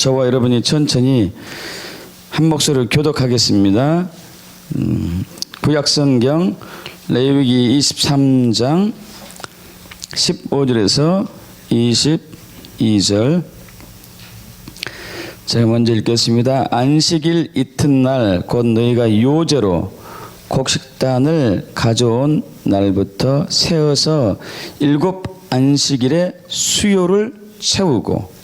저와 여러분이 천천히 한 목소리로 교독하겠습니다. 구약성경 레위기 23장 15절에서 22절 제가 먼저 읽겠습니다. 안식일 이튿날 곧 너희가 요제로 곡식단을 가져온 날부터 세어서 7 안식일에 수요를 채우고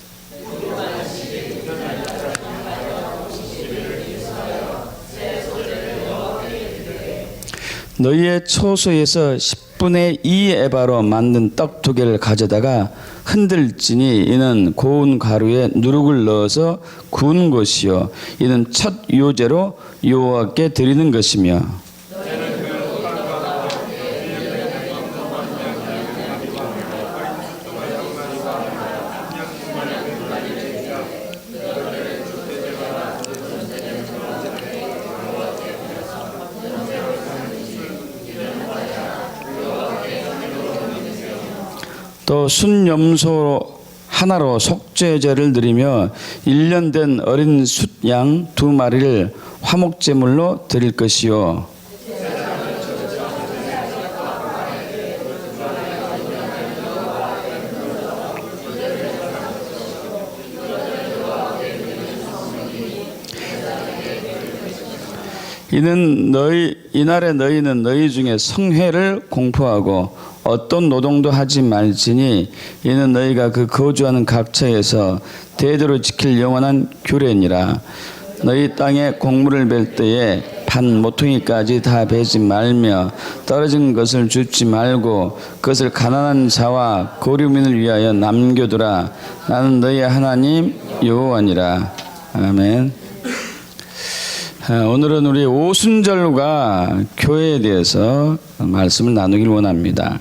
너희의 초소에서 10분의 2 에바로 만든 떡 2개를 가져다가 흔들지니 이는 고운 가루에 누룩을 넣어서 구운 것이요 이는 첫 요제로 여호와께 드리는 것이며 또 순염소 하나로 속죄제를 드리며 1년 된 어린 숫양 2마리를 화목제물로 드릴 것이요 이날에 너희는 너희 중에 성회를 공포하고 어떤 노동도 하지 말지니 이는 너희가 그 거주하는 각처에서 대대로 지킬 영원한 규례니라. 너희 땅에 곡물을 벨 때에 반 모퉁이까지 다 베지 말며 떨어진 것을 줍지 말고 그것을 가난한 자와 고류민을 위하여 남겨두라. 나는 너희의 하나님 여호와니라. 아멘. 오늘은 우리 오순절과 교회에 대해서 말씀을 나누길 원합니다.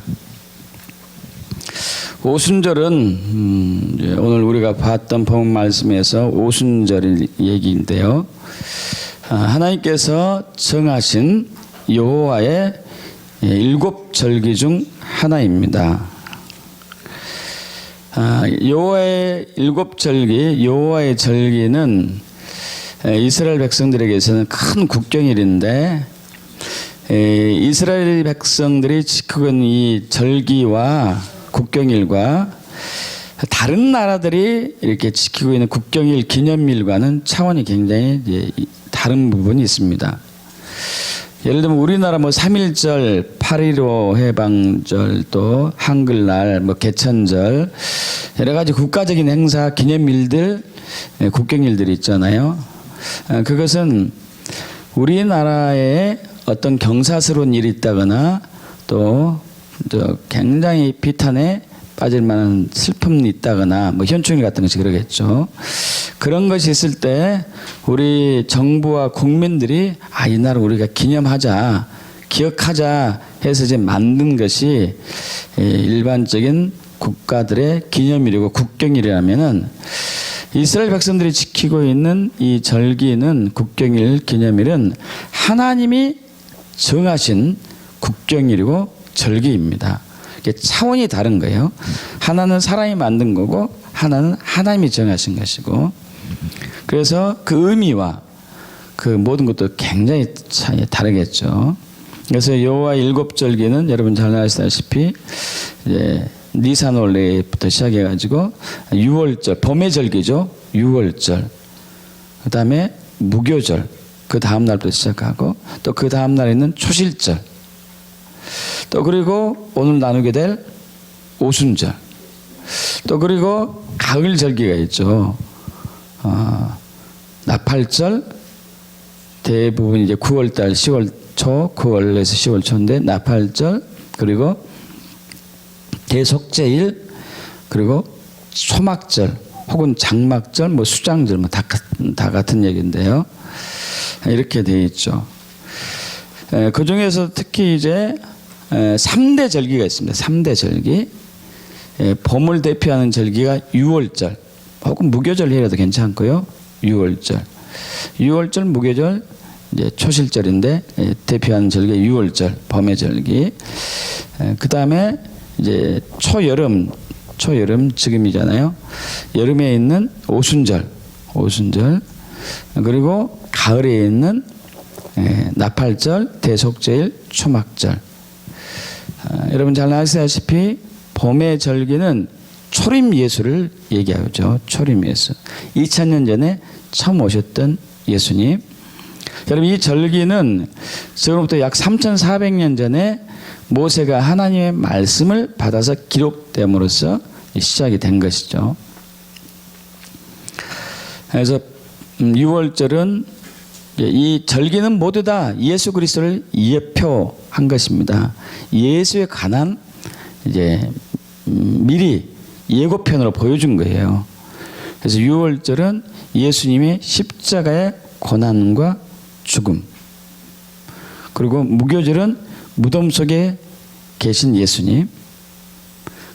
오순절은 오늘 우리가 봤던 본문 말씀에서 오순절 얘기인데요. 하나님께서 정하신 여호와의 7 절기 중 하나입니다. 여호와의 7 절기, 여호와의 절기는 이스라엘 백성들에게서는 큰 국경일인데 이스라엘 백성들이 지키고 있는 이 절기와 국경일과 다른 나라들이 이렇게 지키고 있는 국경일 기념일과는 차원이 굉장히 다른 부분이 있습니다. 예를 들면 우리나라 3.1절, 8.15 해방절, 또 한글날, 개천절 여러 가지 국가적인 행사, 기념일들, 국경일들이 있잖아요. 그것은 우리나라에 어떤 경사스러운 일이 있다거나 또 굉장히 비탄에 빠질 만한 슬픔이 있다거나 현충일 같은 것이 그러겠죠. 그런 것이 있을 때 우리 정부와 국민들이 이 날을 우리가 기념하자, 기억하자 해서 이제 만든 것이 일반적인 국가들의 기념일이고 국경일이라면은 이스라엘 백성들이 지키고 있는 이 절기는 국경일 기념일은 하나님이 정하신 국경일이고 절기입니다. 이게 차원이 다른 거예요. 하나는 사람이 만든 거고 하나는 하나님이 정하신 것이고 그래서 그 의미와 그 모든 것도 굉장히 다르겠죠. 그래서 여호와 7 절기는 여러분 잘 아시다시피 이제 니산월레부터 시작해가지고 6월절, 봄의 절기죠. 6월절. 그 다음에 무교절. 그 다음 날부터 시작하고 또 그 다음 날에는 초실절. 또 그리고 오늘 나누게 될 오순절. 또 그리고 가을 절기가 있죠. 나팔절. 대부분 이제 9월달, 10월 초, 9월에서 10월 초인데 나팔절. 그리고 대속제일 그리고 소막절 혹은 장막절 수장절 다 같은 얘기인데요. 이렇게 되어 있죠. 그 중에서 특히 이제 3대 절기가 있습니다. 3대 절기. 봄을 대표하는 절기가 6월절 혹은 무교절 해도 괜찮고요. 6월절. 6월절 무교절 이제 초실절인데 대표하는 절기가 6월절 봄의 절기. 그 다음에 이제 초여름 지금이잖아요. 여름에 있는 오순절 오순절. 그리고 가을에 있는 나팔절, 대속제일, 초막절. 여러분 잘 아시다시피 봄의 절기는 초림 예수를 얘기하죠. 초림 예수. 2000년 전에 처음 오셨던 예수님. 여러분 이 절기는 지금부터 약 3400년 전에 모세가 하나님의 말씀을 받아서 기록됨으로써 시작이 된 것이죠. 그래서 6월절은 이 절기는 모두 다 예수 그리스도를 예표한 것입니다. 예수에 관한 이제 미리 예고편으로 보여준 거예요. 그래서 6월절은 예수님의 십자가의 고난과 죽음, 그리고 무교절은 무덤 속에 계신 예수님,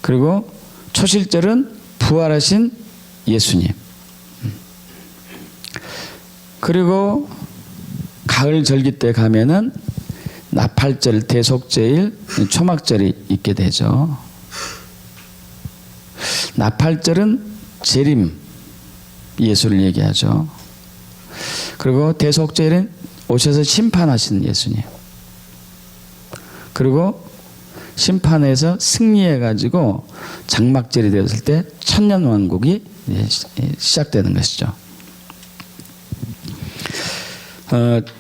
그리고 초실절은 부활하신 예수님, 그리고 가을 절기 때 가면은 나팔절, 대속제일, 초막절이 있게 되죠. 나팔절은 재림 예수를 얘기하죠. 그리고 대속제일은 오셔서 심판하시는 예수님. 그리고 심판에서 승리해 가지고 장막절이 되었을 때 천년왕국이 시작되는 것이죠.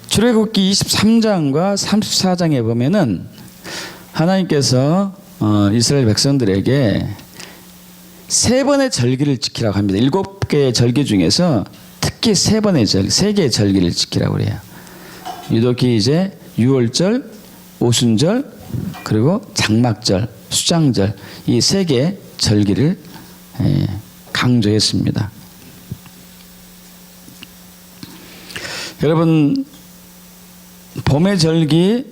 출애굽기 23장과 34장에 보면은 하나님께서 이스라엘 백성들에게 3번의 절기를 지키라고 합니다. 7개의 절기 중에서 특히 3개의 절기를 지키라고 그래요. 유독히 이제 6월절, 오순절, 그리고 장막절, 수장절, 이 3개의 절기를 강조했습니다. 여러분, 봄의 절기는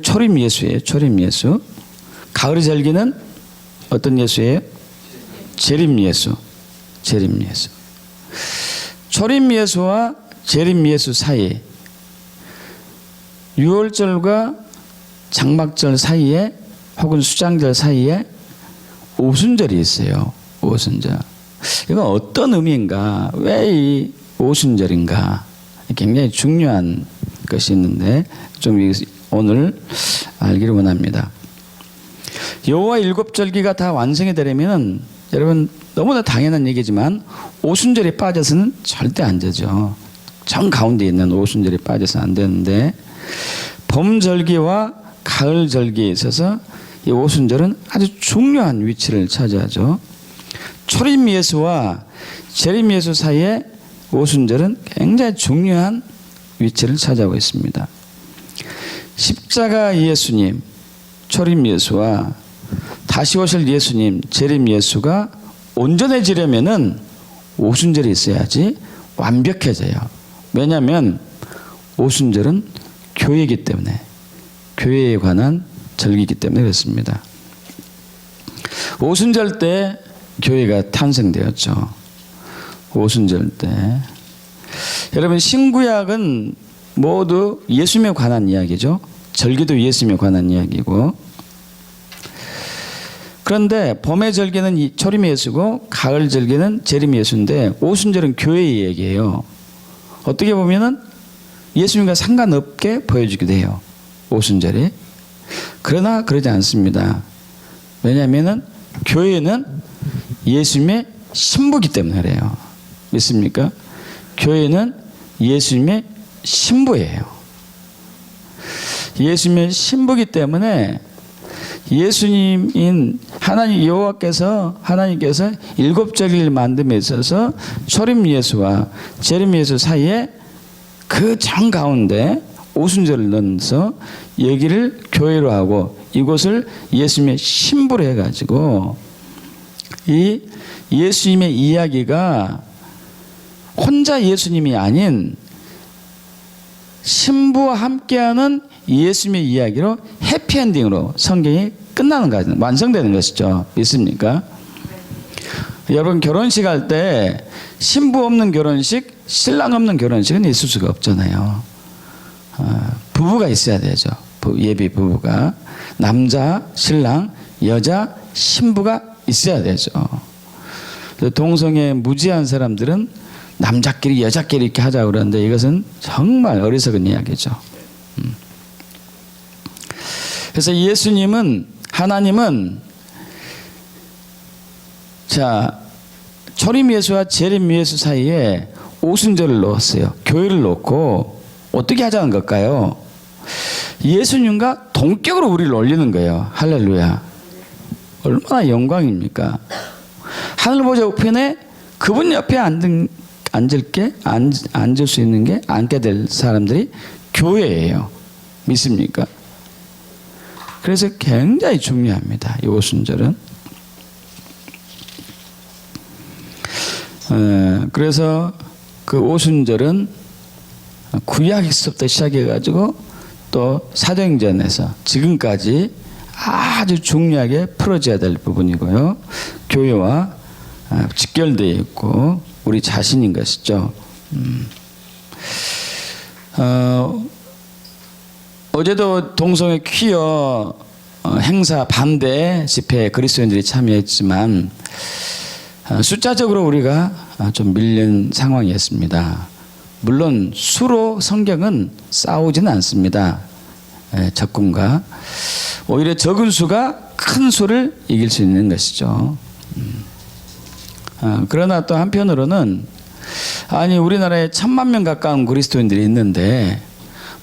초림 예수예요. 초림 예수. 가을의 절기는 어떤 예수예요? 재림 예수. 재림 예수. 초림 예수와 재림 예수 사이, 6월절과 장막절 사이에 혹은 수장절 사이에 오순절이 있어요. 오순절. 이건 어떤 의미인가? 왜 이 오순절인가? 굉장히 중요한 것이 있는데 좀 오늘 알기를 원합니다. 여호와 7절기가 다 완성이 되려면 여러분 너무나 당연한 얘기지만 오순절에 빠져서는 절대 안 되죠. 정 가운데 있는 오순절에 빠져서 안 되는데 봄절기와 가을절기에 있어서 이 오순절은 아주 중요한 위치를 차지하죠. 초림 예수와 재림 예수 사이에 오순절은 굉장히 중요한 위치를 차지하고 있습니다. 십자가 예수님, 초림 예수와 다시 오실 예수님, 재림 예수가 온전해지려면은 오순절이 있어야지 완벽해져요. 왜냐하면 오순절은 교회이기 때문에, 교회에 관한 절기이기 때문에 그렇습니다. 오순절 때 교회가 탄생되었죠. 오순절 때. 여러분 신구약은 모두 예수님에 관한 이야기죠. 절기도 예수님에 관한 이야기고. 그런데 봄의 절기는 초림 예수고 가을 절기는 재림 예수인데 오순절은 교회의 얘기예요. 어떻게 보면은 예수님과 상관없게 보여주기도 해요. 오순절이. 그러나 그러지 않습니다. 왜냐하면은 교회는 예수님의 신부이기 때문에 그래요. 믿습니까? 교회는 예수님의 신부예요. 예수님의 신부이기 때문에 예수님인 하나님 여호와께서 하나님께서 7절기를 만듦에 있어서 초림 예수와 재림 예수 사이에 그 정 가운데 오순절을 넣어서 여기를 교회로 하고 이곳을 예수님의 신부로 해가지고 이 예수님의 이야기가 혼자 예수님이 아닌 신부와 함께하는 예수님의 이야기로 해피엔딩으로 성경이 끝나는 것이죠. 완성되는 것이죠. 있습니까? 여러분 결혼식 할 때 신부 없는 결혼식, 신랑 없는 결혼식은 있을 수가 없잖아요. 부부가 있어야 되죠. 예비 부부가. 남자 신랑, 여자 신부가 있어야 되죠. 동성애 무지한 사람들은 남자끼리 여자끼리 이렇게 하자고 그러는데 이것은 정말 어리석은 이야기죠. 그래서 하나님은 자, 초림 예수와 재림 예수 사이에 오순절을 넣었어요. 교회를 넣고 어떻게 하자는 걸까요? 예수님과 동격으로 우리를 올리는 거예요. 할렐루야. 얼마나 영광입니까? 하늘 보좌 우편에 그분 옆에 앉을 수 있는 게 앉게 될 사람들이 교회예요. 믿습니까? 그래서 굉장히 중요합니다. 이 오순절은. 그래서 그 오순절은 구약에서부터 시작해가지고 또 사도행전에서 지금까지 아주 중요하게 풀어져야 될 부분이고요. 교회와 직결되어 있고 우리 자신인 것이죠. 어제도 동성애 퀴어 행사 반대 집회에 그리스도인들이 참여했지만 숫자적으로 우리가 좀 밀린 상황이었습니다. 물론 수로 성경은 싸우지는 않습니다. 적군과 오히려 적은 수가 큰 수를 이길 수 있는 것이죠. 그러나 또 한편으로는 아니 우리나라에 1000만 명 가까운 그리스도인들이 있는데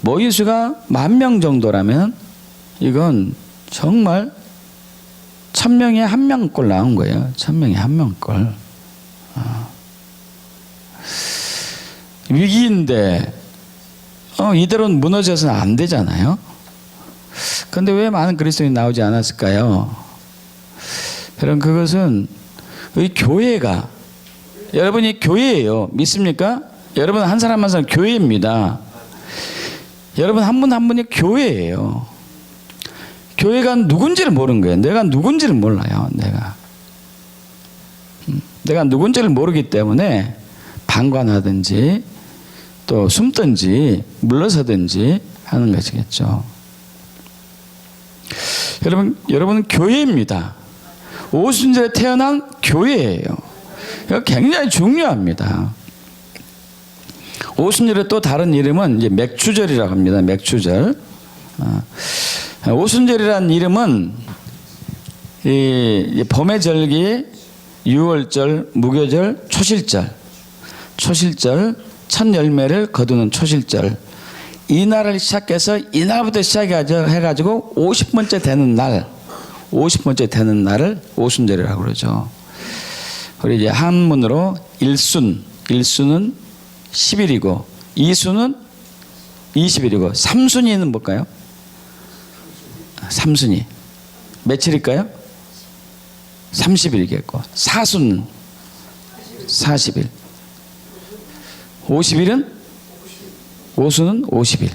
모인 수가 10,000명 정도라면 이건 정말 1000명에 1명꼴 나온 거예요. 1000명에 1명꼴. 위기인데 이대로는 무너져서는 안 되잖아요. 그런데 왜 많은 그리스도인이 나오지 않았을까요? 여러분 그것은 이 교회가 여러분이 교회예요. 믿습니까? 여러분 한 사람 한 사람 교회입니다. 여러분 한 분 한 분이 교회예요. 교회가 누군지를 모르는 거예요. 내가 누군지를 몰라요. 내가 누군지를 모르기 때문에 방관하든지 또 숨든지 물러서든지 하는 것이겠죠. 여러분은 교회입니다. 오순절에 태어난 교회예요. 이거 굉장히 중요합니다. 오순절의 또 다른 이름은 이제 맥추절이라고 합니다. 맥추절. 오순절이라는 이름은 이 봄의 절기, 유월절, 무교절, 초실절 첫 열매를 거두는 초실절 이 날을 시작해서 이날부터 시작해가지고 50번째 되는 날을 오순절이라고 그러죠. 그리고 이제 한문으로 일수는 10일이고 이수는 20일이고 삼순위는 뭘까요? 삼순위 며칠일까요? 30일이겠고 사순 40일 50일은 오수는 50일.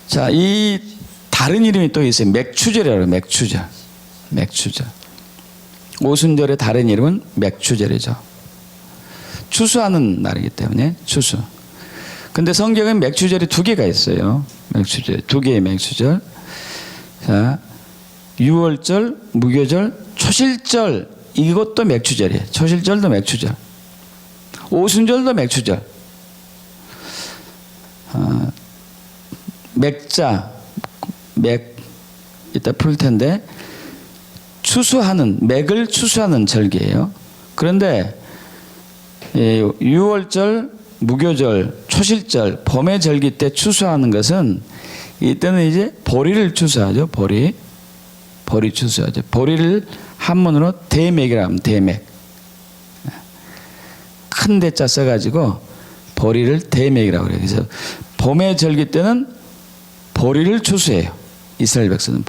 자, 이 다른 이름이 또 있어요. 맥추절이라고 해요. 맥추절. 오순절의 다른 이름은 맥추절이죠. 추수하는 날이기 때문에 추수. 근데 성경은 맥추절이 2개가 있어요. 맥추절, 2개의 맥추절. 자, 유월절, 무교절, 초실절 이것도 맥추절이에요. 초실절도 맥추절. 오순절도 맥추절. 맥 이따 풀 텐데 맥을 추수하는 절기예요. 그런데 유월절, 무교절, 초실절, 봄의 절기 때 추수하는 것은 이때는 이제 보리를 추수하죠. 보리 추수하죠. 보리를 한문으로 대맥이라고 하면 대맥. 큰 대자 써가지고 보리를 대맥이라고 그래요. 그래서 봄의 절기 때는 보리를 추수해요. 이스라엘 백성은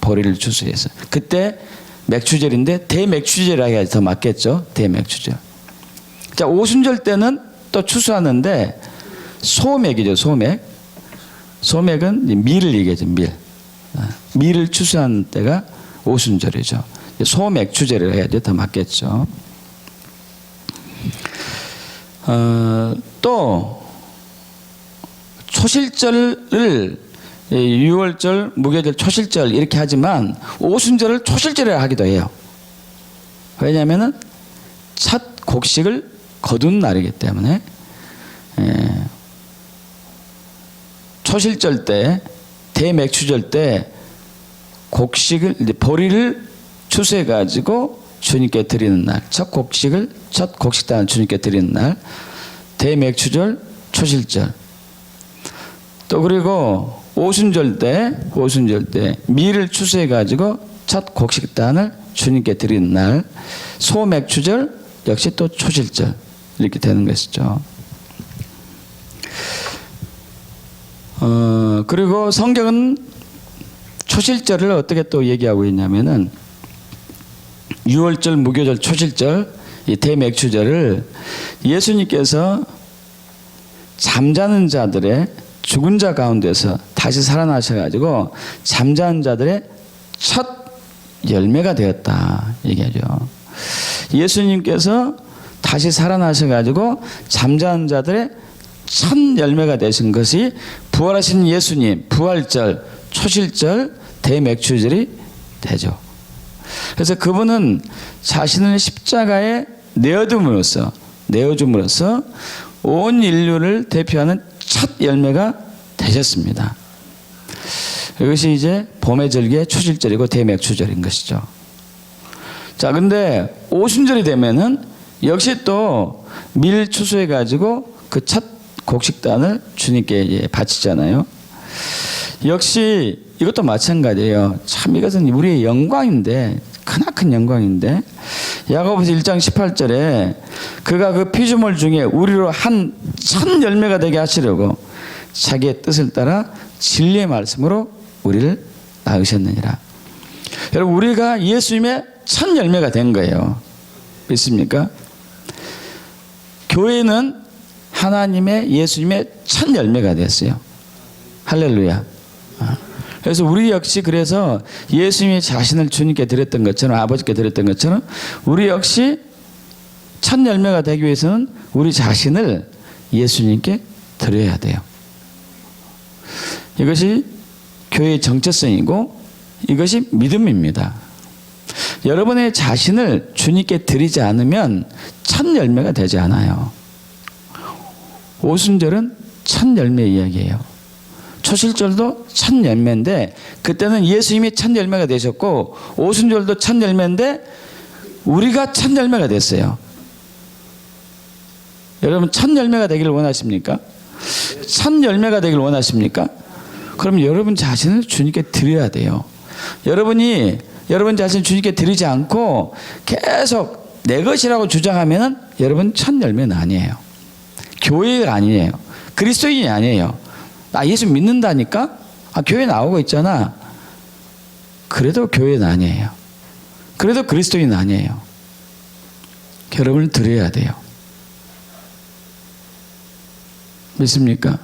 보리를 추수해서 그때 맥추절인데 대맥추절이라고 해야지 더 맞겠죠. 대맥추절. 자, 오순절 때는 또 추수하는데 소맥이죠. 소맥은 밀을 얘기하죠. 밀을 추수하는 때가 오순절이죠. 소맥추절이라고 해야지 더 맞겠죠. 또 초실절을 유월절, 무교절, 초실절 이렇게 하지만 오순절을 초실절이라 하기도 해요. 왜냐하면 첫 곡식을 거둔 날이기 때문에 초실절 때, 대맥추절 때 곡식을 보리를 추수해 가지고 주님께 드리는 날, 첫 곡식단을 주님께 드리는 날, 대맥추절, 초실절. 또 그리고 오순절 때 밀을 추수해 가지고 첫 곡식단을 주님께 드리는 날, 소맥추절 역시 또 초실절 이렇게 되는 것이죠. 그리고 성경은 초실절을 어떻게 또 얘기하고 있냐면은 유월절, 무교절, 초실절, 이 대맥추절을 예수님께서 잠자는 자들의 죽은 자 가운데서 다시 살아나셔가지고 잠자는 자들의 첫 열매가 되었다 얘기하죠. 예수님께서 다시 살아나셔가지고 잠자는 자들의 첫 열매가 되신 것이 부활하신 예수님 부활절, 초실절, 대맥추절이 되죠. 그래서 그분은 자신을 십자가에 내어줌으로써 온 인류를 대표하는 첫 열매가 되셨습니다. 이것이 이제 봄의 절기의 초실절이고 대맥추절인 것이죠. 자, 근데 오순절이 되면은 역시 또 밀 추수해 가지고 그 첫 곡식단을 주님께 바치잖아요. 역시 이것도 마찬가지예요. 참 이것은 우리의 영광인데, 크나큰 영광인데, 야고보서 1장 18절에 그가 그 피조물 중에 우리로 한 첫 열매가 되게 하시려고 자기의 뜻을 따라 진리의 말씀으로 우리를 낳으셨느니라. 여러분, 우리가 예수님의 첫 열매가 된 거예요. 믿습니까? 교회는 하나님의 예수님의 첫 열매가 됐어요. 할렐루야. 그래서 우리 역시 그래서 예수님이 자신을 주님께 드렸던 것처럼, 아버지께 드렸던 것처럼 우리 역시 첫 열매가 되기 위해서는 우리 자신을 예수님께 드려야 돼요. 이것이 교회의 정체성이고 이것이 믿음입니다. 여러분의 자신을 주님께 드리지 않으면 첫 열매가 되지 않아요. 오순절은 첫 열매 이야기예요. 초실절도 첫 열매인데 그때는 예수님이 첫 열매가 되셨고, 오순절도 첫 열매인데 우리가 첫 열매가 됐어요. 여러분, 첫 열매가 되기를 원하십니까? 첫 열매가 되기를 원하십니까? 그럼 여러분 자신을 주님께 드려야 돼요. 여러분이 여러분 자신 주님께 드리지 않고 계속 내 것이라고 주장하면은 여러분 첫 열매는 아니에요. 교회가 아니에요. 그리스도인이 아니에요. 나 예수 믿는다니까? 교회 나오고 있잖아. 그래도 교회는 아니에요. 그래도 그리스도인은 아니에요. 여러분을 드려야 돼요. 믿습니까?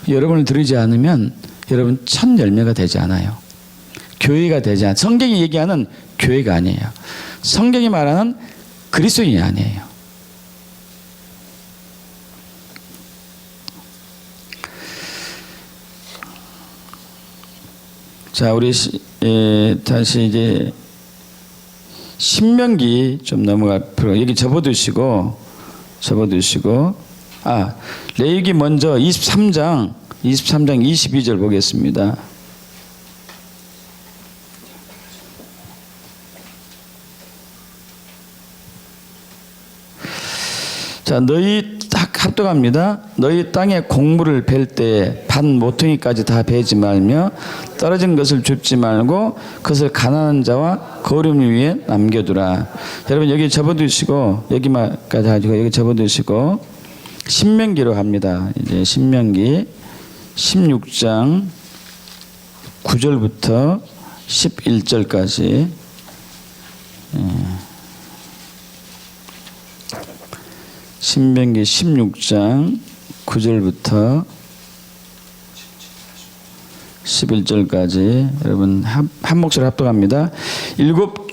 여러분을 드리지 않으면 여러분 첫 열매가 되지 않아요. 교회가 되지 않아요. 성경이 얘기하는 교회가 아니에요. 성경이 말하는 그리스도인이 아니에요. 자, 우리 다시 이제 신명기 좀 넘어갈 필요가, 여기 접어두시고 레위기 먼저 23장 22절 보겠습니다. 자, 너희 딱 합독합니다. 너희 땅에 곡물을 벨 때 반 모퉁이까지 다 베지 말며 떨어진 것을 줍지 말고 그것을 가난한 자와 거류를 위해 남겨두라. 여러분 여기 접어두시고, 여기만까지 가지고 여기 접어두시고 신명기로 갑니다. 이제 신명기 16장 9절부터 11절까지. 신명기 16장 9절부터 11절까지 여러분 한 목소리 합독합니다. 일곱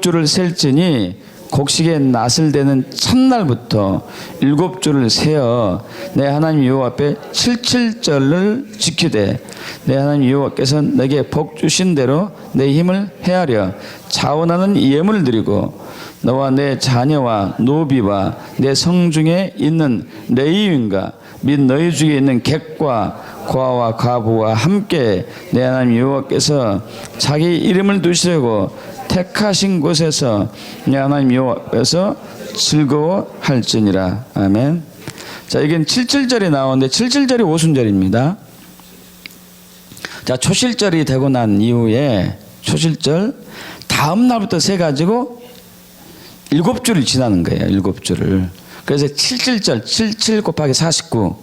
주를 셀지니 곡식의 낫을 대는 첫날부터 7주를 세어 내 하나님 여호와 앞에 77절을 지키되 내 하나님 여호와께서 내게 복 주신 대로 내 힘을 헤아려 자원하는 예물을 드리고 너와 내 자녀와 노비와 내 성중에 있는 레위인과 및 너희 중에 있는 객과 고아와 과부와 함께 내 하나님 여호와께서 자기 이름을 두시려고 택하신 곳에서 내 하나님 여호와께서 즐거워할지니라. 아멘. 자, 이건 7절에 나오는데 7절이 오순절입니다. 자, 초실절이 되고 난 이후에 초실절 다음 날부터 세 가지고 7주를 지나는 거예요. 7주를. 그래서 7.7절 77 곱하기 49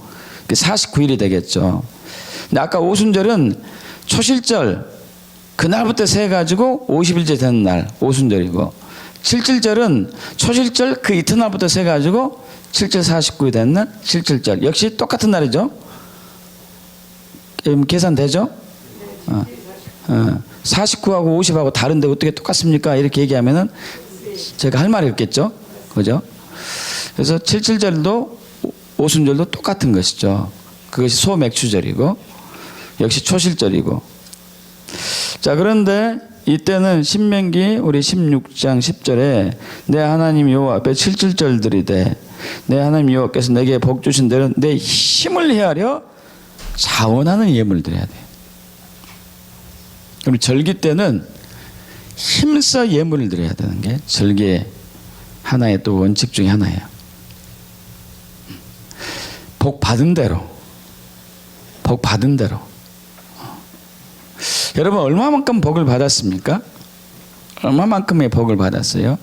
49일이 되겠죠. 근데 아까 오순절은 초실절 그날부터 세 가지고 50일째 되는 날 오순절이고, 7.7절은 초실절 그 이튿날부터 세 가지고 7.7 49일이 되는 날 7.7절. 역시 똑같은 날이죠. 계산되죠? 49하고 50하고 다른데 어떻게 똑같습니까? 이렇게 얘기하면은 제가 할 말이 없겠죠? 그죠? 그래서 7.7절도 오순절도 똑같은 것이죠. 그것이 소맥추절이고 역시 초실절이고. 자, 그런데 이때는 신명기 우리 16장 10절에 내 하나님 여호와 앞에 7.7절들이되 내 하나님 여호와께서 내게 복 주신 대로 내 힘을 헤아려 자원하는 예물을 드려야 돼요. 그럼 절기 때는 힘써 예물을 드려야 되는 게 절기의 하나의 또 원칙 중에 하나예요. 복 받은 대로, 복 받은 대로. 여러분 얼마만큼 복을 받았습니까? 얼마만큼의 복을 받았어요?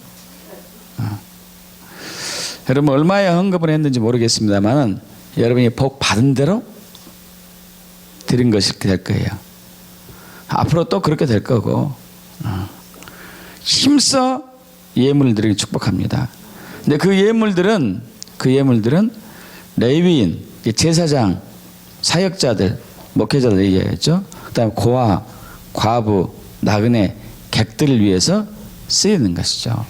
여러분 얼마의 헌금을 했는지 모르겠습니다만 여러분이 복 받은 대로 드린 것이 될 거예요. 앞으로 또 그렇게 될 거고, 힘써 예물을 드리기 축복합니다. 근데 그 예물들은 레위인, 제사장, 사역자들, 목회자들 얘기하겠죠. 그다음 고아, 과부, 나그네, 객들을 위해서 쓰이는 것이죠.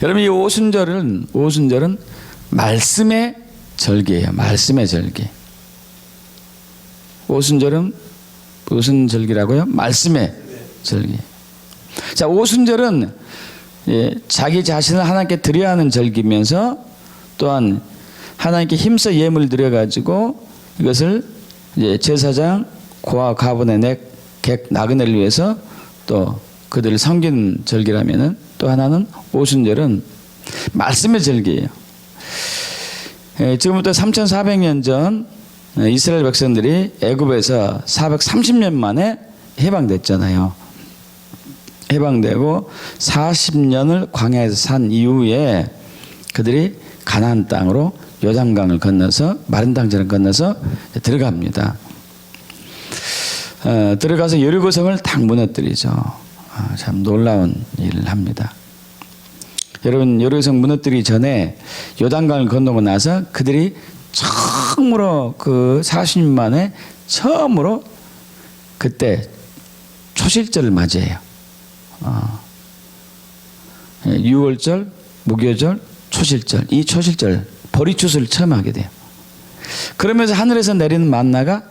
여러분 이 오순절은 말씀의 절기예요. 말씀의 절기. 오순절은 무슨 절기라고요? 말씀의 절기. 자, 오순절은 자기 자신을 하나님께 드려야 하는 절기면서 또한 하나님께 힘써 예물을 드려가지고 이것을 제사장, 고아, 가부네, 객, 나그네를 위해서 또 그들을 섬기는 절기라면은 또 하나는 오순절은 말씀의 절기예요. 지금부터 3,400년 전 이스라엘 백성들이 애굽에서 430년 만에 해방됐잖아요. 해방되고 40년을 광야에서 산 이후에 그들이 가나안 땅으로 요단강을 건너서 마른 땅처럼 건너서 들어갑니다. 들어가서 여리고성을 딱 무너뜨리죠. 참 놀라운 일을 합니다. 여러분 여리고성 무너뜨리기 전에 요단강을 건너고 나서 그들이 처음으로 그 40년 만에 처음으로 그때 초실절을 맞이해요. 6월절, 무교절, 초실절, 이 초실절 보리추수를 처음 하게 돼요. 그러면서 하늘에서 내리는 만나가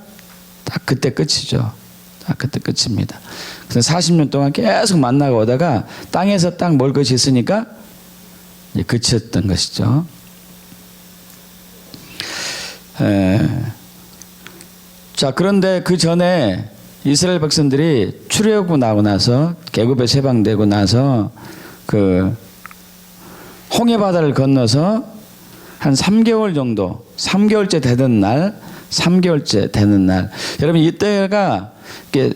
딱 그때 끝이죠. 딱 그때 끝입니다. 그래서 40년 동안 계속 만나가 오다가 땅에서 딱 먹을 것이 있으니까 이제 그쳤던 것이죠. 자, 그런데 그 전에 이스라엘 백성들이 출애굽 나고 나서 애굽에서 해방되고 나서 그 홍해 바다를 건너서 한 3개월 정도, 3개월째 되는 날, 3개월째 되는 날. 여러분 이때가 이게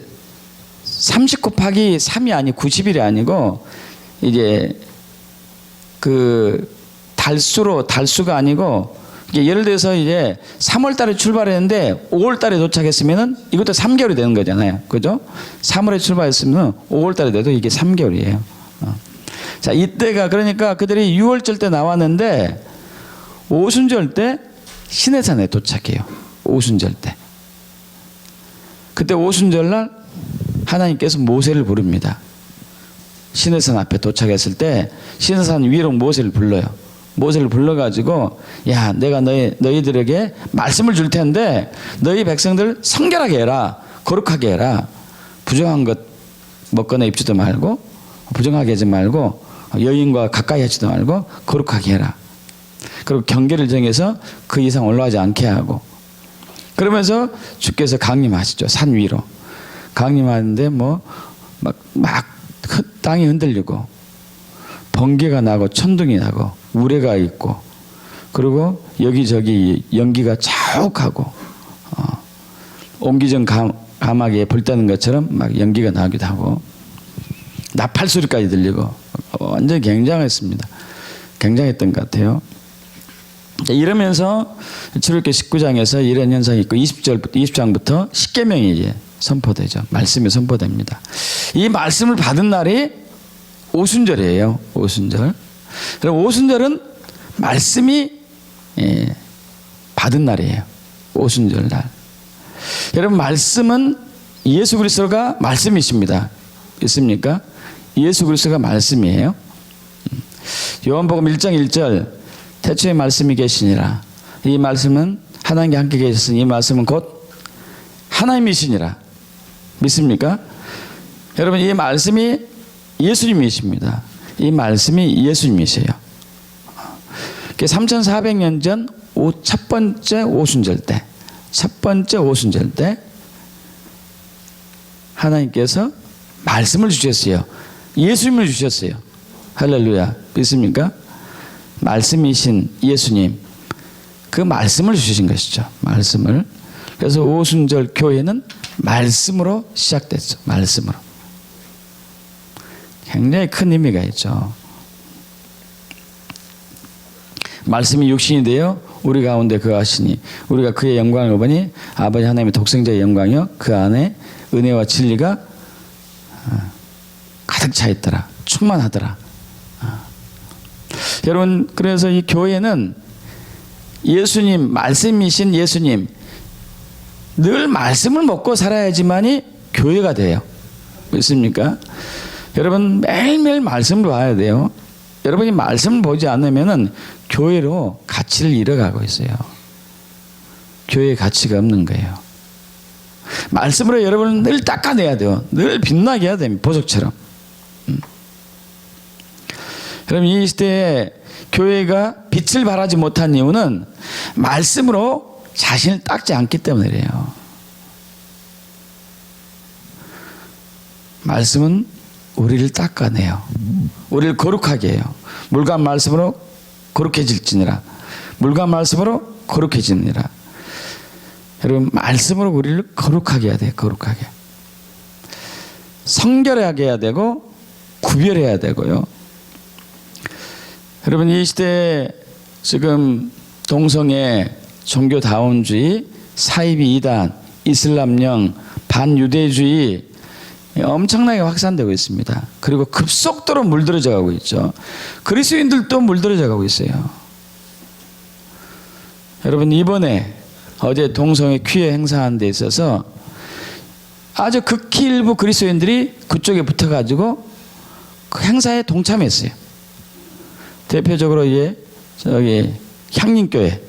30 곱하기 3이 아니고 90일이 아니고 이제 그 달수가 아니고 이게 예를 들어서 이제 3월 달에 출발했는데 5월 달에 도착했으면은 이것도 3개월이 되는 거잖아요. 그죠? 3월에 출발했으면 5월 달에 돼도 이게 3개월이에요. 자, 이때가 그러니까 그들이 6월절 때 나왔는데 오순절 때 시내산에 도착해요. 오순절 때. 그때 오순절 날 하나님께서 모세를 부릅니다. 시내산 앞에 도착했을 때 시내산 위로 모세를 불러요. 모세를 불러가지고 야, 내가 너희들에게 말씀을 줄 텐데 너희 백성들 성결하게 해라. 거룩하게 해라. 부정한 것 먹거나 입지도 말고 부정하게 하지 말고 여인과 가까이 하지도 말고 거룩하게 해라. 그리고 경계를 정해서 그 이상 올라가지 않게 하고, 그러면서 주께서 강림하시죠. 산 위로 강림하는데 막 땅이 흔들리고 번개가 나고 천둥이 나고 우레가 있고, 그리고 여기저기 연기가 자욱하고 옹기정 감하게 불타는 것처럼 막 연기가 나기도 하고 나팔 소리까지 들리고 완전히 굉장했습니다. 굉장했던 것 같아요. 이러면서 출애굽기 19장에서 이런 현상이 있고 20장부터 십계명이 이제 선포되죠. 말씀이 선포됩니다. 이 말씀을 받은 날이 오순절이에요. 오순절. 그럼 오순절은 말씀이 받은 날이에요. 오순절 날. 여러분, 말씀은 예수 그리스도가 말씀이십니다. 있습니까? 예수 그리스도가 말씀이에요. 요한복음 1장 1절 태초에 말씀이 계시니라. 이 말씀은 하나님과 함께 계셨으니 이 말씀은 곧 하나님이시니라. 믿습니까? 여러분, 이 말씀이 예수님이십니다. 이 말씀이 예수님이세요. 3400년 전 첫 번째 오순절 때, 첫 번째 오순절 때 하나님께서 말씀을 주셨어요. 예수님을 주셨어요. 할렐루야. 믿습니까? 말씀이신 예수님, 그 말씀을 주신 것이죠. 말씀을. 그래서 오순절 교회는 말씀으로 시작됐죠. 말씀으로. 굉장히 큰 의미가 있죠. 말씀이 육신이 되어 우리 가운데 거하시니 우리가 그의 영광을 보니 아버지 하나님의 독생자의 영광이요 그 안에 은혜와 진리가 가득 차 있더라. 충만하더라. 여러분, 그래서 이 교회는 예수님, 말씀이신 예수님, 늘 말씀을 먹고 살아야지만이 교회가 돼요. 믿습니까? 여러분, 매일매일 말씀을 봐야 돼요. 여러분이 말씀을 보지 않으면은 교회로 가치를 잃어가고 있어요. 교회의 가치가 없는 거예요. 말씀으로 여러분을 늘 닦아내야 돼요. 늘 빛나게 해야 됩니다. 보석처럼. 여러분, 이 시대에 교회가 빛을 발하지 못한 이유는 말씀으로 자신을 닦지 않기 때문이래요. 말씀은 우리를 닦아내요. 우리를 거룩하게 해요. 물과 말씀으로 거룩해질지니라. 물과 말씀으로 거룩해지니라. 여러분, 말씀으로 우리를 거룩하게 해야 돼요. 거룩하게. 성결하게 해야 되고 구별해야 되고요. 여러분, 이 시대에 지금 동성애, 종교다원주의, 사이비 이단, 이슬람령, 반유대주의 엄청나게 확산되고 있습니다. 그리고 급속도로 물들어져 가고 있죠. 그리스도인들도 물들어져 가고 있어요. 여러분, 이번에 어제 동성애 퀴어 행사하는 데 있어서 아주 극히 일부 그리스도인들이 그쪽에 붙어가지고 그 행사에 동참했어요. 대표적으로 저기 향림교회,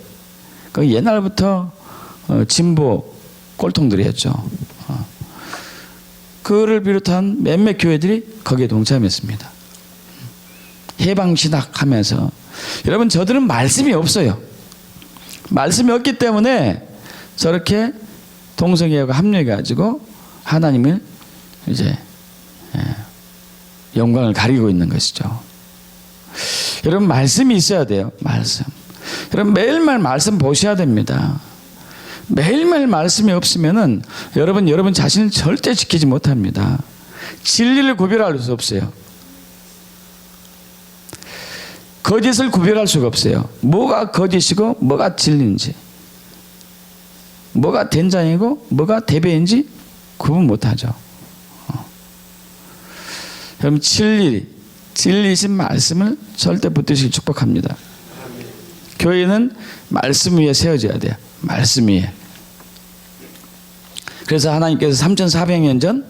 그 옛날부터 진보 꼴통들이었죠. 그를 비롯한 몇몇 교회들이 거기에 동참했습니다. 해방신학 하면서. 여러분, 저들은 말씀이 없어요. 말씀이 없기 때문에 저렇게 동성애하고 합류해가지고 하나님을 이제 영광을 가리고 있는 것이죠. 여러분, 말씀이 있어야 돼요. 말씀. 여러분, 매일매일 말씀 보셔야 됩니다. 매일매일 말씀이 없으면은 여러분 자신을 절대 지키지 못합니다. 진리를 구별할 수 없어요. 거짓을 구별할 수가 없어요. 뭐가 거짓이고 뭐가 진리인지, 뭐가 된장이고 뭐가 대배인지 구분 못하죠. 여러분, 진리이신 말씀을 절대 붙드시길 축복합니다. 교회는 말씀 위에 세워져야 돼요. 말씀 위에. 그래서 하나님께서 3400년 전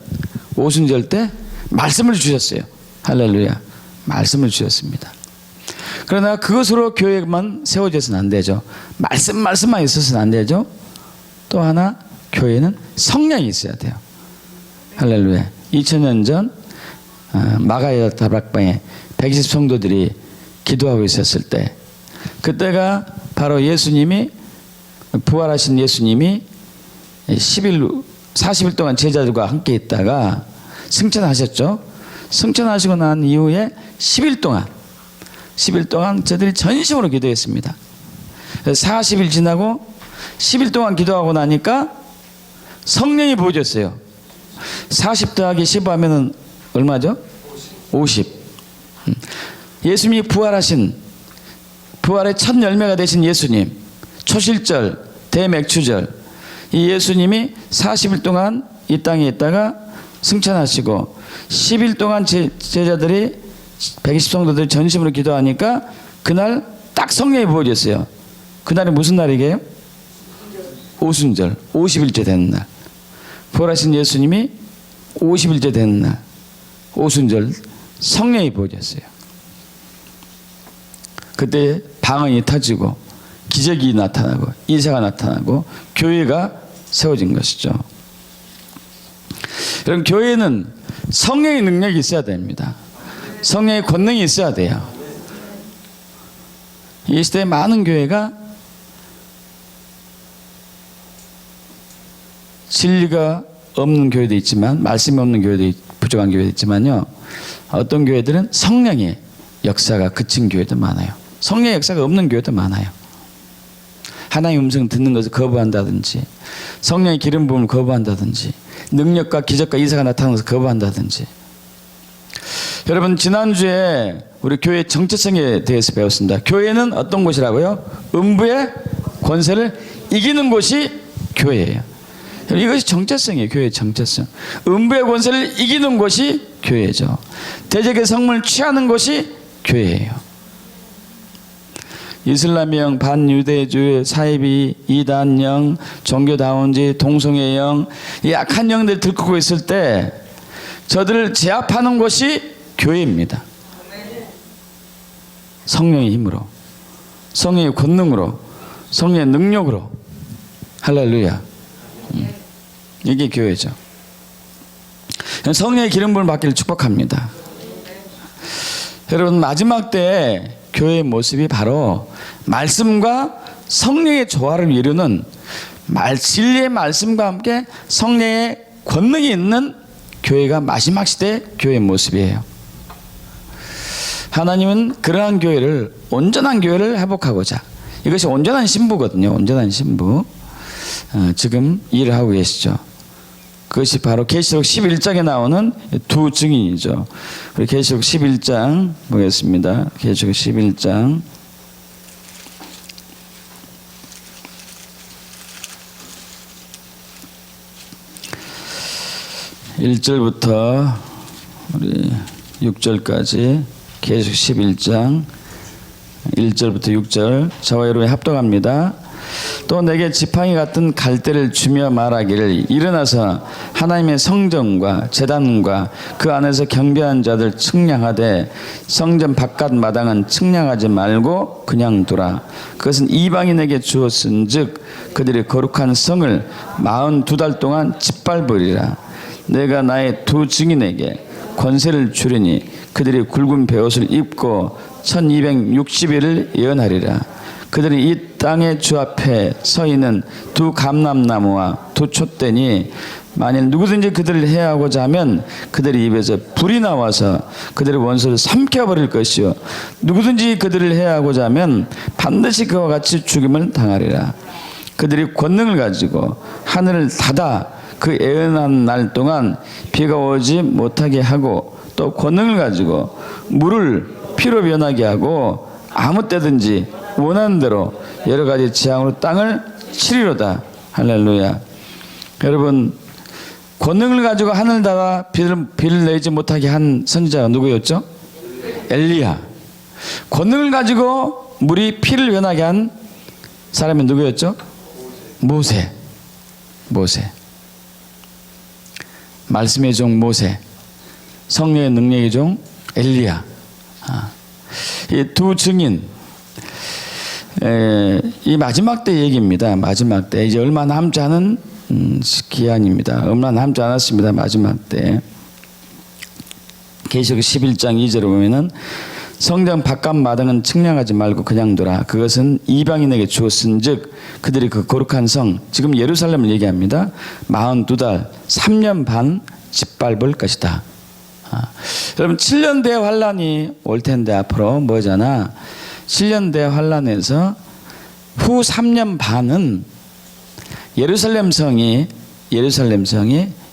오순절 때 말씀을 주셨어요. 할렐루야. 말씀을 주셨습니다. 그러나 그것으로 교회만 세워져서는 안 되죠. 말씀만 있어서는 안 되죠. 또 하나, 교회는 성령이 있어야 돼요. 할렐루야. 2000년 전 마가야 다락방에 120 성도들이 기도하고 있었을 때, 그때가 바로 예수님이 부활하신 예수님이 40일 동안 제자들과 함께 있다가 승천하셨죠. 승천하시고 난 이후에 10일 동안 저들이 전심으로 기도했습니다. 40일 지나고 10일 동안 기도하고 나니까 성령이 부어졌어요. 40 더하기 15 하면은 얼마죠? 50. 예수님이 부활의 첫 열매가 되신 예수님, 초실절, 대맥추절, 이 예수님이 40일 동안 이 땅에 있다가 승천하시고 10일 동안 제자들이 120 성도들이 전심으로 기도하니까 그날 딱 성령이 부어졌어요. 그날이 무슨 날이게요? 오순절, 50일째 되는 날. 부활하신 예수님이 50일째 되는 날, 오순절 성령이 부어졌어요. 그때 방언이 터지고 기적이 나타나고 이사가 나타나고 교회가 세워진 것이죠. 여러분, 교회는 성령의 능력이 있어야 됩니다. 성령의 권능이 있어야 돼요. 이 시대에 많은 교회가 진리가 없는 교회도 있지만, 말씀이 없는 교회도 부족한 교회도 있지만요, 어떤 교회들은 성령의 역사가 그친 교회도 많아요. 성령의 역사가 없는 교회도 많아요. 하나님의 음성 듣는 것을 거부한다든지, 성령의 기름 부음을 거부한다든지, 능력과 기적과 이사가 나타나는 것을 거부한다든지. 여러분, 지난주에 우리 교회 정체성에 대해서 배웠습니다. 교회는 어떤 곳이라고요? 음부의 권세를 이기는 곳이 교회예요. 이것이 정체성이에요. 교회의 정체성. 음부의 권세를 이기는 곳이 교회죠. 대적의 성문을 취하는 곳이 교회예요. 이슬람형, 반유대주의, 사이비, 이단형, 종교다운지, 동성애 형, 이 악한 영들 들끓고 있을 때 저들을 제압하는 곳이 교회입니다. 성령의 힘으로, 성령의 권능으로, 성령의 능력으로. 할렐루야. 이게 교회죠. 성령의 기름 부음을 받기를 축복합니다. 여러분, 마지막 때에 교회의 모습이 바로 말씀과 성령의 조화를 이루는 진리의 말씀과 함께 성령의 권능이 있는 교회가 마지막 시대의 교회의 모습이에요. 하나님은 그러한 교회를, 온전한 교회를 회복하고자, 이것이 온전한 신부거든요. 온전한 신부. 지금 일을 하고 계시죠. 그것이 바로 계시록 11장에 나오는 두 증인이죠. 우리 계시록 11장 보겠습니다. 계시록 11장 1절부터 우리 6절까지 계시록 11장 1절부터 6절, 저와 여러분이 합독합니다. 또 내게 지팡이 같은 갈대를 주며 말하기를, 일어나서 하나님의 성전과 제단과 그 안에서 경배한 자들 측량하되 성전 바깥 마당은 측량하지 말고 그냥 두라. 그것은 이방인에게 주었은즉 그들이 거룩한 성을 42달 동안 짓밟으리라. 내가 나의 두 증인에게 권세를 주리니 그들이 굵은 베옷을 입고 1260일을 예언하리라. 그들이 이 땅의 주 앞에 서 있는 두 감람나무와 두 촛대니 만일 누구든지 그들을 해하고자 하면 그들의 입에서 불이 나와서 그들의 원수를 삼켜버릴 것이요, 누구든지 그들을 해하고자 하면 반드시 그와 같이 죽임을 당하리라. 그들이 권능을 가지고 하늘을 닫아 그 애언한 날 동안 비가 오지 못하게 하고, 또 권능을 가지고 물을 피로 변하게 하고 아무 때든지 원하는 대로 여러 가지 재앙으로 땅을 치리로다. 할렐루야. 여러분, 권능을 가지고 하늘 닫아 비를 내지 못하게 한 선지자가 누구였죠? 엘리야. 권능을 가지고 물이 피를 변하게 한 사람이 누구였죠? 모세. 말씀의 종 모세, 성령의 능력의 종 엘리야. 이 두 증인, 이 마지막 때 얘기입니다. 마지막 때 이제 얼마 남지 않은 기한입니다. 얼마 남지 않았습니다. 마지막 때. 계시록 11장 2절에 보면은 성전 바깥 마당은 측량하지 말고 그냥 둬라. 그것은 이방인에게 주었은즉 그들이 그 거룩한 성, 지금 예루살렘을 얘기합니다. 42달 3년 반 짓밟을 것이다. 여러분 7년 대 환란이 올 텐데 앞으로 뭐잖아. 7년 대 환란에서 후 3년 반은 예루살렘 성이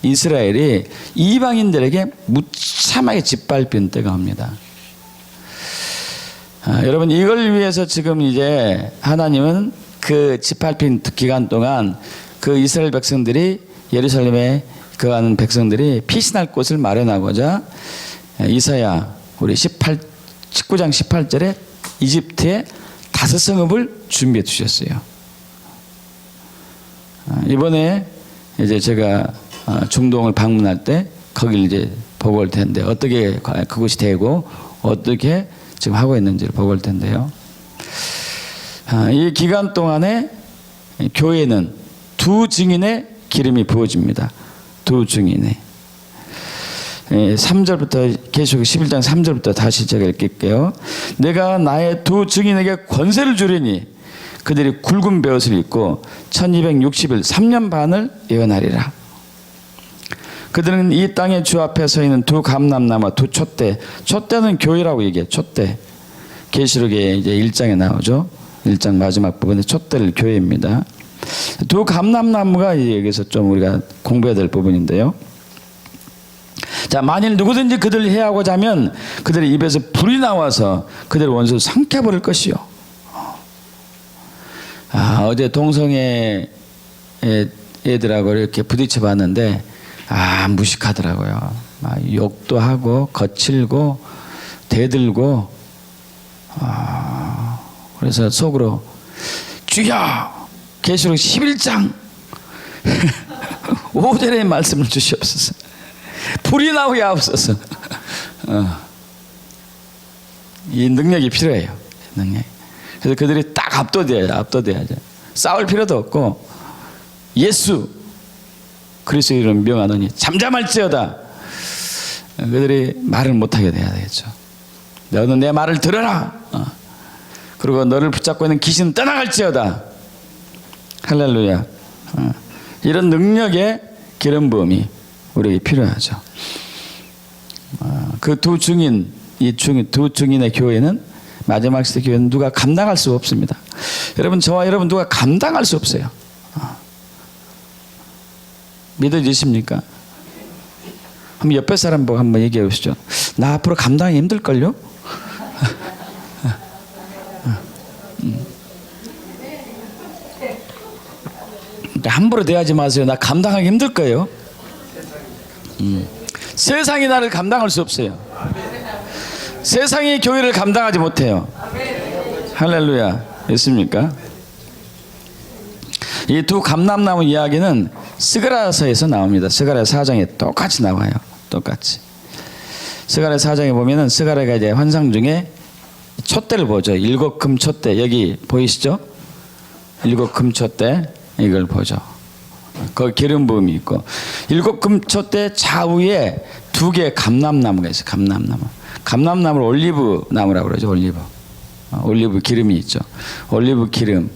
이스라엘이 이방인들에게 무참하게 짓밟힌 때가 옵니다. 여러분 이걸 위해서 지금 이제 하나님은 그 짓밟힌 기간 동안 그 이스라엘 백성들이 예루살렘에 거하는 백성들이 피신할 곳을 마련하고자 이사야 우리 19장 18절에 이집트에 5성읍을 준비해 주셨어요. 이번에 이제 제가 중동을 방문할 때 거길 이제 보고 올 텐데 어떻게 그곳이 되고 어떻게 지금 하고 있는지를 보고 올 텐데요. 이 기간 동안에 교회는 두 증인의 기름이 부어집니다. 두 증인의 3절부터 계시록 11장 3절부터 다시 제가 읽을게요. 내가 나의 두 증인에게 권세를 주리니 그들이 굵은 베옷을 입고 1260일 3년 반을 예언하리라. 그들은 이 땅의 주 앞에 서 있는 두 감람나무와 두 촛대, 촛대는 교회라고 얘기해요. 촛대. 계시록에 이제 1장에 나오죠. 1장 마지막 부분에 촛대를 교회입니다. 두 감람나무가 여기서 좀 우리가 공부해야 될 부분인데요. 자, 만일 누구든지 그들을 해하고자 하면 그들의 입에서 불이 나와서 그들의 원수를 삼켜버릴 것이요. 어제 동성애 애들하고 이렇게 부딪혀 봤는데 무식하더라고요. 욕도 하고 거칠고 대들고 그래서 속으로 주여 계시록 11장 5절의 말씀을 주시옵소서. 불이 나오게 하옵소서. 이 능력이 필요해요. 능력. 그래서 그들이 딱 압도돼야죠. 싸울 필요도 없고 예수 그리스도의 이름으로 명하노니 잠잠할지어다. 그들이 말을 못하게 돼야 되겠죠. 너는 내 말을 들어라. 그리고 너를 붙잡고 있는 귀신은 떠나갈지어다. 할렐루야. 이런 능력의 기름 부음이 우리에게 필요하죠. 그 두 증인, 두 증인의 교회는 마지막 시대 교회는 누가 감당할 수 없습니다. 여러분 저와 여러분 누가 감당할 수 없어요. 믿어지십니까? 한번 옆에 사람 보고 한번 얘기해 보시죠. 나 앞으로 감당이 힘들걸요? 함부로 대하지 마세요. 나 감당하기 힘들 거예요. 세상이 나를 감당할 수 없어요. 세상이 교회를 감당하지 못해요. 할렐루야. 있습니까? 이 두 감람나무 이야기는 스가랴서에서 나옵니다. 스가랴 4장에 똑같이 나와요. 똑같이. 스가랴 4장에 보면은 스가랴가 이제 환상 중에 촛대를 보죠. 7금 촛대. 여기 보이시죠? 7금 촛대. 이걸 보죠. 거기 기름 부음이 있고 7금 촛대 좌우에 2개의 감람나무가 있어요. 감람나무를 올리브 나무라고 그러죠. 올리브 기름이 있죠. 올리브 기름.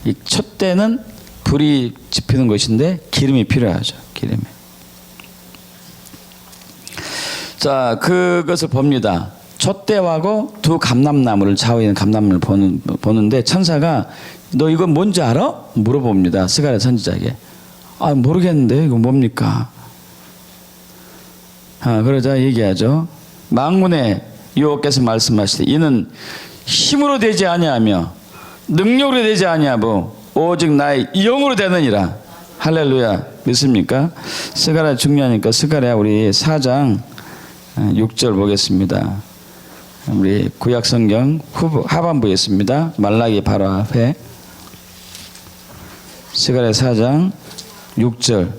이 촛대는 불이 지피는 것인데 기름이 필요하죠. 기름이. 자, 그것을 봅니다. 촛대하고 두 감람나무를 좌우에 있는 감람나무를 보는데 천사가 너 이거 뭔지 알아? 물어봅니다. 스가랴 선지자에게. 모르겠는데 이거 뭡니까? 그러자 얘기하죠. 만군의 여호와께서 말씀하시되 이는 힘으로 되지 아니하며 능력으로 되지 아니하고 오직 나의 영으로 되느니라. 할렐루야. 믿습니까? 스가랴 중요하니까 스가랴 우리 4장 6절 보겠습니다. 우리 구약성경 하반부에 있습니다. 말라기 바로 앞에 스가랴 4장 6절.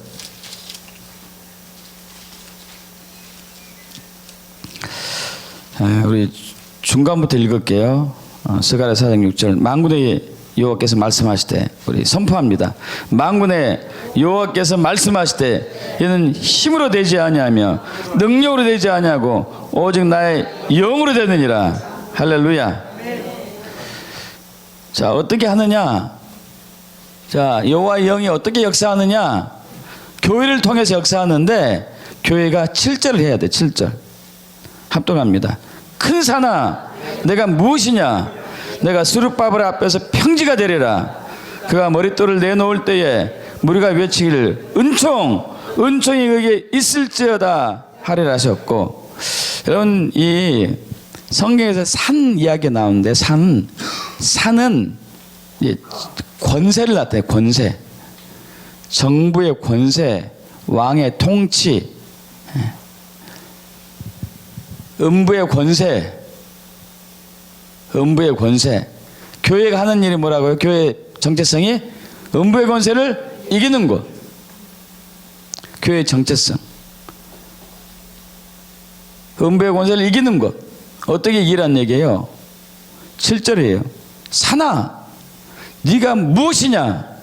우리 중간부터 읽을게요. 스가랴 4장 6절. 만군의 여호와께서 말씀하시되 우리 선포합니다. 만군의 여호와께서 말씀하시되 이는 힘으로 되지 아니하며 능력으로 되지 아니하고 오직 나의 영으로 되느니라. 할렐루야. 자, 어떻게 하느냐? 자, 여호와의 영이 어떻게 역사하느냐? 교회를 통해서 역사하는데 교회가 7절을 해야 돼. 7절 합동합니다. 큰 산아 내가 무엇이냐? 내가 수르바벨 앞에서 평지가 되리라. 그가 머릿돌을 내놓을 때에 무리가 외치기를 은총이 그에게 있을지어다 하리라 하셨고, 여러분 이 성경에서 산 이야기 나오는데 산은 권세를 나타내요. 권세, 정부의 권세, 왕의 통치, 음부의 권세. 교회가 하는 일이 뭐라고요? 교회 정체성이 음부의 권세를 이기는 것. 교회의 정체성, 음부의 권세를 이기는 것. 어떻게 이기란 얘기예요? 7절이에요. 산아 네가 무엇이냐?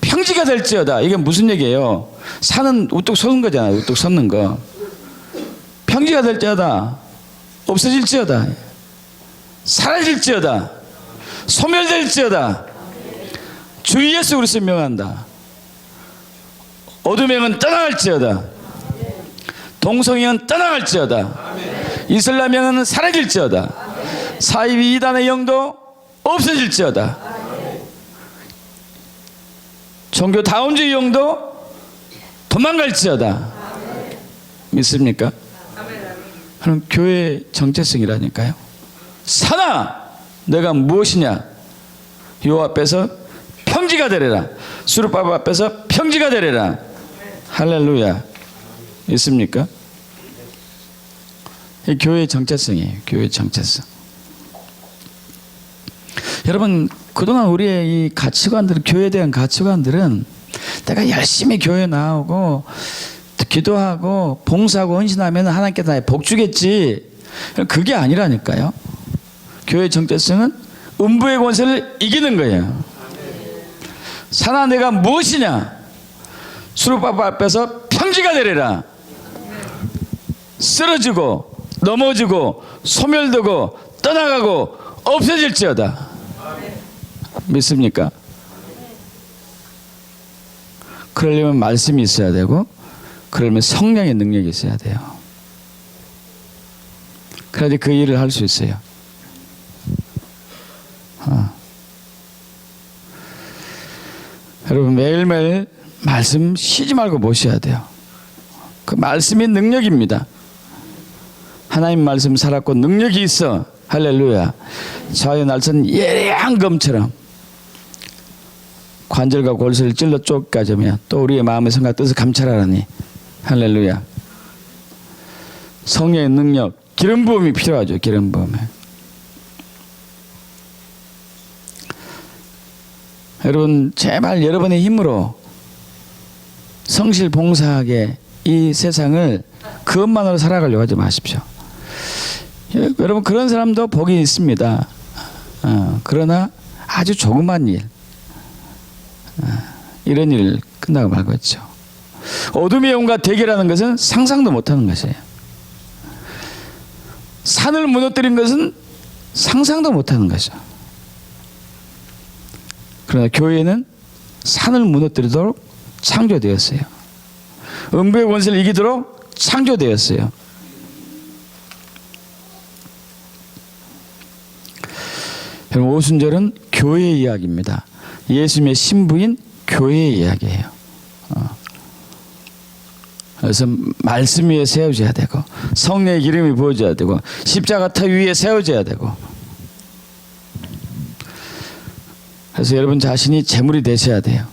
평지가 될지어다. 이게 무슨 얘기예요? 산은 우뚝 서는 거잖아요. 우뚝 섰는 거. 평지가 될지어다. 없어질지어다. 사라질지어다. 소멸될지어다. 주 예수 그리스도 명한다. 어둠의 영은 떠나갈지어다. 동성의 영은 떠나갈지어다. 이슬람의 영은 사라질지어다. 사이비 이단의 영도 없어질지어다. 종교 다운주의 영도 도망갈지어다. 믿습니까? 그럼 교회의 정체성이라니까요. 산아 내가 무엇이냐? 여호와 앞에서 평지가 되리라. 수르바벨 앞에서 평지가 되리라. 할렐루야. 있습니까? 이 교회의 정체성이에요. 교회의 정체성. 여러분 그동안 우리의 이 가치관들은, 교회에 대한 가치관들은 내가 열심히 교회 나오고 기도하고 봉사하고 헌신하면 하나님께 다 복 주겠지. 그게 아니라니까요. 교회의 정체성은 음부의 권세를 이기는 거예요. 산아 내가 무엇이냐? 수르바벨 앞에서 평지가 되리라. 쓰러지고 넘어지고 소멸되고 떠나가고 없어질지어다. 믿습니까? 그러려면 말씀이 있어야 되고, 그러면 성령의 능력이 있어야 돼요. 그래야지 그 일을 할 수 있어요. 여러분 매일매일 말씀 쉬지 말고 모셔야 돼요. 그 말씀이 능력입니다. 하나님 말씀 살았고 능력이 있어. 할렐루야. 자의 날선 예리한 검처럼 관절과 골수를 찔러 쪼개까지 하며 또 우리의 마음의 생각 뜻을 감찰하라니. 할렐루야. 성령의 능력, 기름 부음이 필요하죠. 기름 부음에. 여러분 제발 여러분의 힘으로 성실 봉사하게 이 세상을 그것만으로 살아가려고 하지 마십시오. 여러분 그런 사람도 복이 있습니다. 그러나 아주 조그만 일, 이런 일 끝나고 말고 있죠. 어둠의 영과 대결하는 것은 상상도 못하는 것이에요. 산을 무너뜨린 것은 상상도 못하는 것이죠. 그러나 교회는 산을 무너뜨리도록 창조되었어요. 음부의 권세를 이기도록 창조되었어요. 여러분 오순절은 교회의 이야기입니다. 예수님의 신부인 교회의 이야기예요. 그래서 말씀 위에 세워져야 되고 성령의 기름이 부어져야 되고 십자가 터 위에 세워져야 되고, 그래서 여러분 자신이 제물이 되셔야 돼요.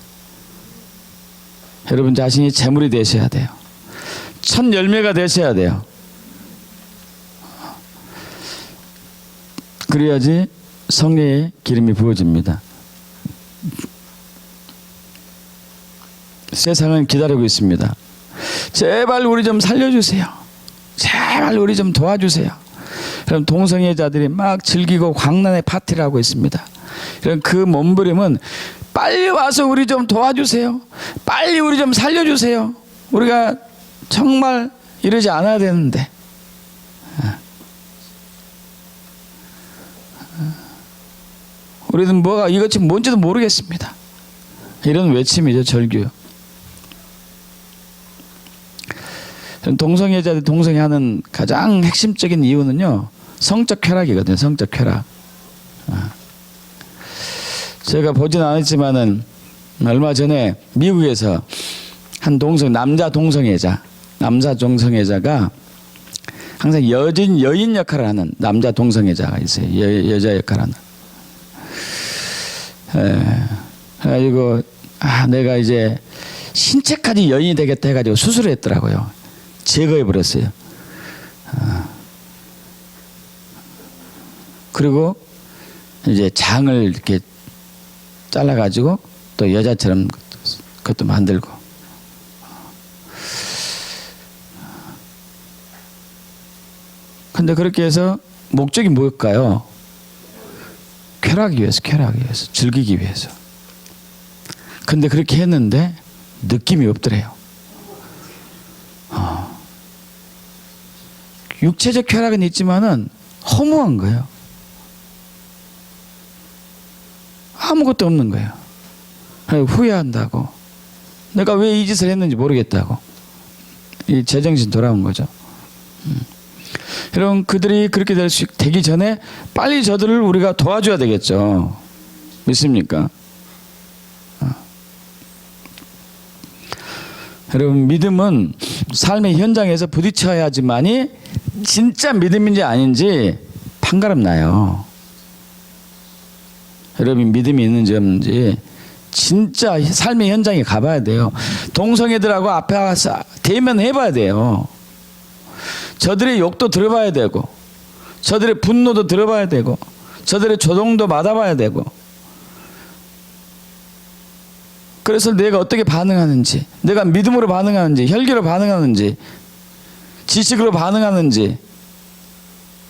여러분 자신이 제물이 되셔야 돼요. 첫 열매가 되셔야 돼요. 그래야지 성령의 기름이 부어집니다. 세상은 기다리고 있습니다. 제발 우리 좀 살려주세요. 제발 우리 좀 도와주세요. 그럼 동성애자들이 막 즐기고 광란의 파티를 하고 있습니다. 그럼 그 몸부림은 빨리 와서 우리 좀 도와주세요. 빨리 우리 좀 살려주세요. 우리가 정말 이러지 않아야 되는데 우리는 뭐가 이것이 뭔지도 모르겠습니다. 이런 외침이죠, 절규. 동성애자들이 동성애하는 가장 핵심적인 이유는요, 성적 쾌락이거든요. 성적 쾌락. 제가 보진 않았지만은 얼마 전에 미국에서 한 남자 동성애자가 항상 여인 역할을 하는 남자 동성애자가 있어요. 여자 역할을 하는. 그래가지고 내가 이제 신체까지 여인이 되겠다 해가지고 수술을 했더라고요. 제거해 버렸어요. 그리고 이제 장을 이렇게 잘라가지고 또 여자처럼 그것도 만들고. 근데 그렇게 해서 목적이 뭘까요? 쾌락이 위해서, 즐기기 위해서. 근데 그렇게 했는데 느낌이 없더래요. 육체적 쾌락은 있지만은 허무한 거예요. 아무것도 없는 거예요. 후회한다고. 내가 왜 이 짓을 했는지 모르겠다고. 이 제정신 돌아온 거죠. 여러분, 그들이 그렇게 되기 전에 빨리 저들을 우리가 도와줘야 되겠죠. 믿습니까? 여러분, 믿음은 삶의 현장에서 부딪혀야지만이 진짜 믿음인지 아닌지 판가름 나요. 여러분, 믿음이 있는지 없는지 진짜 삶의 현장에 가봐야 돼요. 동성애들하고 앞에 와서 대면해봐야 돼요. 저들의 욕도 들어봐야 되고, 저들의 분노도 들어봐야 되고, 저들의 조롱도 받아봐야 되고, 그래서 내가 어떻게 반응하는지, 내가 믿음으로 반응하는지, 혈기로 반응하는지, 지식으로 반응하는지,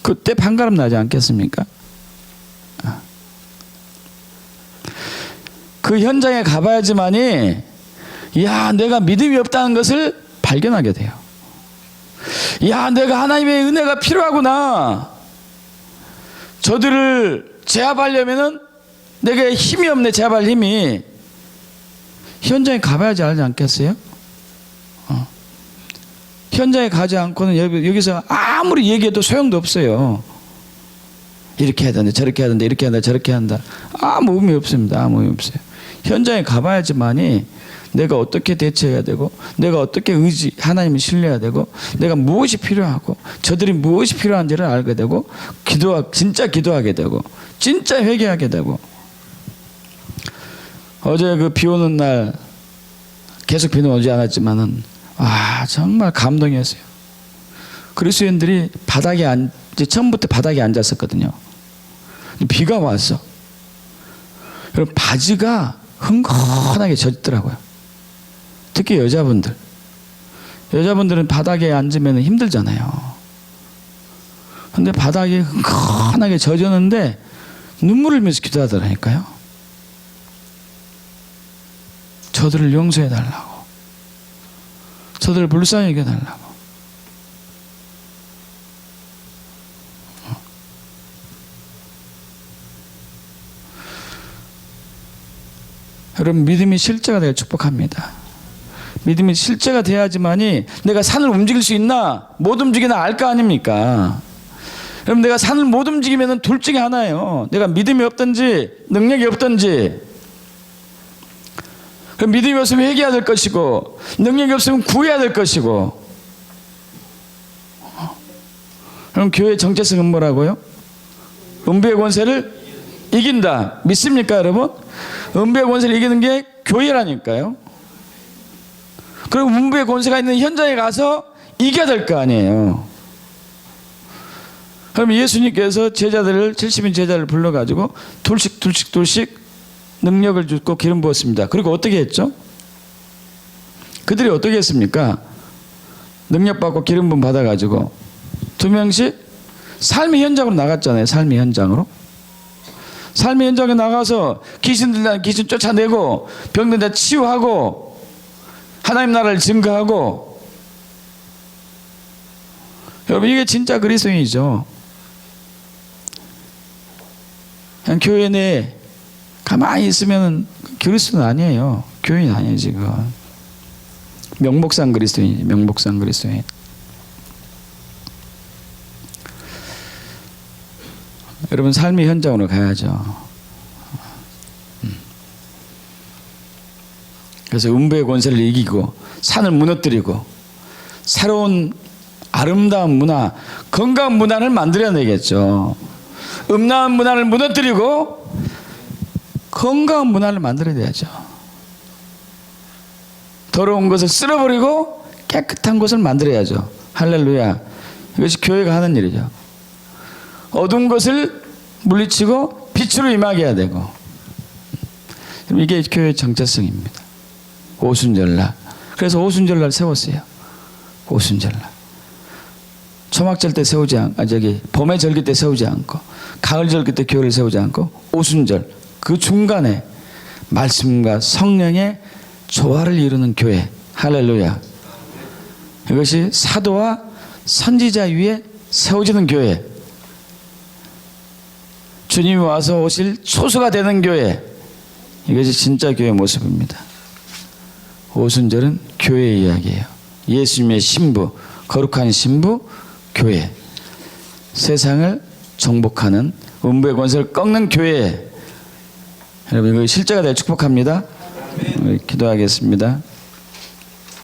그때 판가름 나지 않겠습니까? 그 현장에 가봐야지만이, 야, 내가 믿음이 없다는 것을 발견하게 돼요. 야, 내가 하나님의 은혜가 필요하구나. 저들을 제압하려면은 내게 힘이 없네, 제압할 힘이. 현장에 가봐야지 알지 않겠어요? 현장에 가지 않고는 여기서 아무리 얘기해도 소용도 없어요. 이렇게 해야 된다, 저렇게 해야 된다, 이렇게 한다, 저렇게 한다. 아무 의미 없습니다. 아무 의미 없어요. 현장에 가봐야지만이 내가 어떻게 대처해야 되고, 내가 어떻게 하나님을 신뢰해야 되고, 내가 무엇이 필요하고, 저들이 무엇이 필요한지를 알게 되고, 진짜 기도하게 되고, 진짜 회개하게 되고. 어제 그 비 오는 날, 계속 비는 오지 않았지만은, 정말 감동이었어요. 그리스도인들이 처음부터 바닥에 앉았었거든요. 비가 왔어. 여러분, 바지가 흥건하게 젖더라고요. 특히 여자분들은 바닥에 앉으면 힘들잖아요. 근데 바닥에 흥건하게 젖었는데 눈물을 흘리면서 기도하더라니까요. 저들을 용서해 달라고, 저들을 불쌍히 여겨 달라고. 여러분, 믿음이 실제가 되길 축복합니다. 믿음이 실제가 돼야지만이 내가 산을 움직일 수 있나 못 움직이나 알 거 아닙니까? 여러분, 내가 산을 못 움직이면 둘 중에 하나예요. 내가 믿음이 없든지 능력이 없든지. 그럼 믿음이 없으면 회개해야 될 것이고, 능력이 없으면 구해야 될 것이고. 그럼 교회의 정체성은 뭐라고요? 음부의 권세를 이긴다. 믿습니까, 여러분? 음부의 권세를 이기는 게 교회라니까요. 그리고 음부의 권세가 있는 현장에 가서 이겨야 될 거 아니에요. 그럼 예수님께서 70인 제자를 불러가지고 둘씩 능력을 주고 기름 부었습니다. 그리고 어떻게 했죠? 그들이 어떻게 했습니까? 능력 받고 기름 부음 받아가지고 2명씩 삶의 현장으로 나갔잖아요. 삶의 현장으로. 삶의 현장에 나가서 귀신 쫓아내고, 병든 자 치유하고, 하나님 나라를 증거하고. 여러분 이게 진짜 그리스도인이죠. 그냥 교회 내에 가만히 있으면 그리스도는 아니에요. 교인 아니에요 지금. 명목상 그리스도인이지. 명목상 그리스도인. 여러분 삶의 현장으로 가야죠. 그래서 음부의 권세를 이기고 산을 무너뜨리고 새로운 아름다운 문화, 건강한 문화를 만들어내겠죠. 음란한 문화를 무너뜨리고 건강한 문화를 만들어야죠. 더러운 것을 쓸어버리고 깨끗한 것을 만들어야죠. 할렐루야. 이것이 교회가 하는 일이죠. 어두운 것을 물리치고 빛으로 임하게 해야 되고, 이게 교회의 정체성입니다. 오순절날. 그래서 오순절날 세웠어요. 오순절날. 초막절 때 세우지 않고, 봄의 절기 때 세우지 않고, 가을 절기 때 교회를 세우지 않고, 오순절 그 중간에 말씀과 성령의 조화를 이루는 교회. 할렐루야. 이것이 사도와 선지자 위에 세워지는 교회. 주님이 와서 오실 초소가 되는 교회. 이것이 진짜 교회의 모습입니다. 오순절은 교회의 이야기예요. 예수님의 신부, 거룩한 신부, 교회. 세상을 정복하는 음부의 권세를 꺾는 교회. 여러분 이거 실제가 될 축복합니다. 기도하겠습니다.